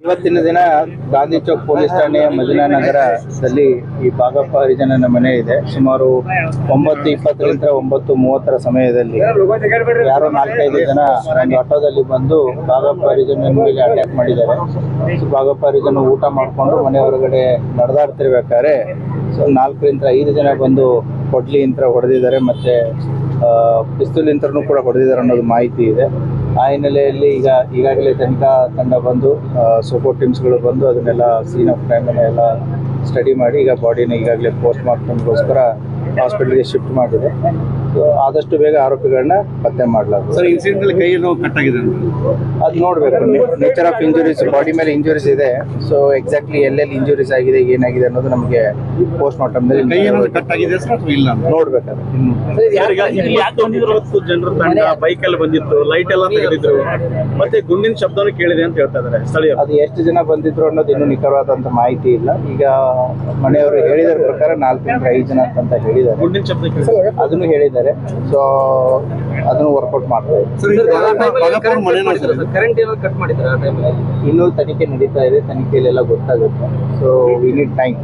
ಇವತ್ತಿನ ದಿನ ಗಾಂಧಿ ಚೌಕ್ ಪೊಲೀಸ್ ಠಾಣೆಯ ಮದಿನಾ ನಗರದಲ್ಲಿ ಈ ಭಾಗಪ್ಪ ಹರಿಜನನ ಮನೆ ಇದೆ. ಸುಮಾರು 9:20ರಿಂದ 9:30 ಸಮಯದಲ್ಲಿ ಯಾರೋ 4-5 ಜನ ಒಂದು ಆಟೋದಲ್ಲಿ ಬಂದು ಭಾಗಪ್ಪ ಹರಿಜನನ ಮೇಲೆ ಅಟ್ಯಾಕ್ ಮಾಡಿದ್ದಾರೆ. ಭಾಗಪ್ಪ ಹರಿಜನ ಊಟ ಮಾಡಿಕೊಂಡು ಮನೆ ಹೊರಗಡೆ ನಡೆದಾಡ್ತಿರ್ಬೇಕಾದ್ರೆ 4ರಿಂದ 5 ಜನ ಬಂದು ಕೊಡ್ಲಿ ಯಂತ್ರ ಹೊಡೆದಿದ್ದಾರೆ, ಮತ್ತೆ ಪಿಸ್ತೂಲ್ ಯಂತ್ರನೂ ಕೂಡ ಹೊಡೆದಿದ್ದಾರೆ ಅನ್ನೋದು ಮಾಹಿತಿ ಇದೆ. ಆ ಹಿನ್ನೆಲೆಯಲ್ಲಿ ಈಗಾಗಲೇ ತನಿಖಾ ತಂಡ ಬಂದು ಸೋಪೋ ಟೀಮ್ಸ್ಗಳು ಬಂದು ಅದನ್ನೆಲ್ಲ ಸೀನ್ ಆಫ್ ಕ್ರೈಮ್ ಎಲ್ಲ ಸ್ಟಡಿ ಮಾಡಿ ಈಗ ಬಾಡಿನ ಈಗಾಗಲೇ ಪೋಸ್ಟ್ ಮಾರ್ಟಮ್ಗೋಸ್ಕರ ಹಾಸ್ಪಿಟಲ್ಗೆ ಶಿಫ್ಟ್ ಮಾಡಿದೆ. ಸೊ ಆದಷ್ಟು ಬೇಗ ಆರೋಪಿಗಳನ್ನ ಪತ್ತೆ ಮಾಡಲಾಗುತ್ತೆ. ಸರ್, ಇನ್ಸಿಡೆಂಟ್ ಕೈ ನೋವು ಕಟ್ಟಾಗಿದೆ, ಅದು ನೋಡಬೇಕು. ನೇಚರ್ ಆಫ್ ಇಂಜುರೀಸ್, ಬಾಡಿ ಮೇಲೆ ಇಂಜುರೀಸ್ ಇದೆ. ಸೊ ಎಕ್ಸಾಕ್ಟ್ಲಿ ಎಲ್ಲೆಲ್ಲಿ ಇಂಜುರೀಸ್ ಆಗಿದೆ, ಏನಾಗಿದೆ ಅನ್ನೋದು ನಮಗೆ ಪೋಸ್ಟ್ ಮಾರ್ಟಮ್ದಲ್ಲಿ ಕಟ್ಟಾಗಿದೆ ಸರ್ ಅಥವಾ ಇಲ್ಲ ನೋಡ್ಬೇಕಾದ್ರೆ. ಜನರ ತಂಡ ಬೈಕ್ ಅಲ್ಲಿ ಬಂದಿತ್ತು, ಲೈಟ್ ಎಲ್ಲ ತೆಗೆದಿದ್ರು, ಮತ್ತೆ ಗುಂಡಿನ ಶಬ್ದವನ್ನು ಕೇಳಿದೆ ಅಂತ ಹೇಳ್ತಾ ಇದ್ದಾರೆ ಸ್ಥಳೀಯರು. ಅದು ಎಷ್ಟು ಜನ ಬಂದಿದ್ರು ಅನ್ನೋದು ಇನ್ನೂ ನಿಖರವಾದಂತ ಮಾಹಿತಿ ಇಲ್ಲ. ಈಗ ಮನೆಯವರು ಹೇಳಿದ ಪ್ರಕಾರ 4ರಿಂದ 5 ಜನ ಅಂತ ಹೇಳಿದ್ದಾರೆ. ಗುಂಡಿನ ಶಬ್ದ ಅದನ್ನು ಹೇಳಿದ್ದಾರೆ. ಸೊ ಅದನ್ನು ವರ್ಕೌಟ್ ಮಾಡ್ತಾ ಇದ್ದಾರೆ. ಇನ್ನೂ ತನಿಖೆ ನಡೀತಾ ಇದೆ, ತನಿಖೆಯಲ್ಲೆಲ್ಲ ಗೊತ್ತಾಗುತ್ತೆ. So we need time.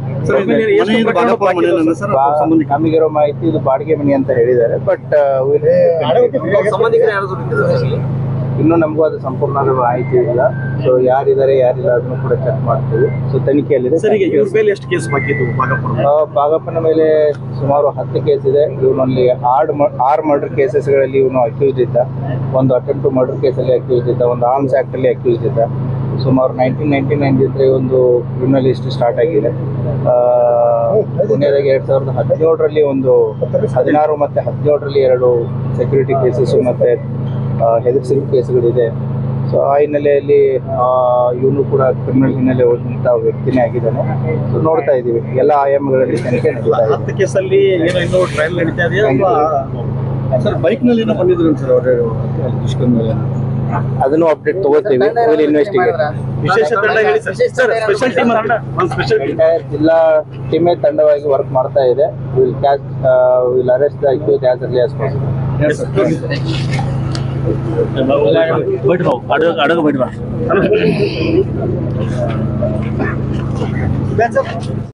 ನಮಗಿರೋ ಮಾಹಿತಿ ಇದು ಬಾಡಿಗೆ ಮನೆ ಅಂತ ಹೇಳಿದ್ದಾರೆ. ಬಟ್ ಇನ್ನೂ ನಮಗೂ ಅದು ಸಂಪೂರ್ಣವಾದ ಮಾಹಿತಿ ಇಲ್ಲ. ಸೊ ಯಾರಿದ್ದಾರೆ ಯಾರಿಲ್ಲ ಅದನ್ನು ಕೂಡ ಚೆಕ್ ಮಾಡ್ತೀವಿ. ಸೊ ತನಿಖೆಯಲ್ಲಿದೆ. ಎಷ್ಟು ಕೇಸ್ ಬಾಕಿ ಇತ್ತು? ಭಾಗಪ್ಪನ ಮೇಲೆ ಸುಮಾರು 10 ಕೇಸ್ ಇದೆ. ಇವನಲ್ಲಿ 6 ಮರ್ಡರ್ ಕೇಸಸ್ಗಳಲ್ಲಿ ಇವನು ಅಕ್ಯೂಸ್ಡ್ ಇದ್ದ. ಒಂದು ಅಟೆಂಪ್ಟ್ ಟು ಮರ್ಡರ್ ಕೇಸಲ್ಲಿ ಅಕ್ಯೂಸ್ಡ್ ಇದ್ದ, ಒಂದು ಆರ್ಮ್ಸ್ ಆ್ಯಕ್ಟಲ್ಲಿ ಅಕ್ಯೂಸ್ಡ್ ಇದ್ದ. ಸುಮಾರು 1999 ಒಂದು ಕ್ರಿಮಿನಲ್ ಹಿಸ್ಟ್ರಿ ಸ್ಟಾರ್ಟ್ ಆಗಿದೆ. ಕೊನೆಯದಾಗಿ 2017ರಲ್ಲಿ ಒಂದು 16 ಮತ್ತು 17ರಲ್ಲಿ 2 ಸೆಕ್ಯೂರಿಟಿ ಕೇಸಸ್ಸು ಮತ್ತು ಹೆದರ್ಸಿದ ಕೇಸುಗಳಿದೆ. ಸೊ ಆ ಹಿನ್ನೆಲೆಯಲ್ಲಿ ಇವನು ಕೂಡ ಕ್ರಿಮಿನಲ್ ಹಿನ್ನೆಲೆ ಹೋದಂಥ ವ್ಯಕ್ತಿನೇ ಆಗಿದ್ದಾನೆ. ಸೊ ನೋಡ್ತಾ ಇದ್ದೀವಿ, ಎಲ್ಲ ಆಯಾಮಗಳಲ್ಲಿ ತನಿಖೆ ನಡೀತಾ ಇದೆ. 10 ಕೇಸಲ್ಲಿ ಏನೋ ಇನ್ನೂ ಟ್ರಯಲ್ ನಡೀತಾ ಇದೆಯಾ? ಸರ್, ಬೈಕ್ನಲ್ಲಿ ಏನೋ ಬಂದಿದ್ರು ಸರ್ ಅವರು ದುಷ್ಕರ್ಮ ಮೇಲೆ, ಅದನ್ನು ಅಪ್ಡೇಟ್ ತಗೋತೀವಿ. Will investigate. ವಿಶೇಷ ತಂಡ ಹೇಳಿ ಸರ್. ಸ್ಪೆಷಲ್ ಟೀಮ್ ಜಿಲ್ಲಾ ಟೀಮೇ ತಂಡವಾಗಿ ವರ್ಕ್ ಮಾಡ್ತಾ ಇದೆ. Will arrest the accused as early as possible. ಅಡಗ ಬಿಡ್ಬಾ.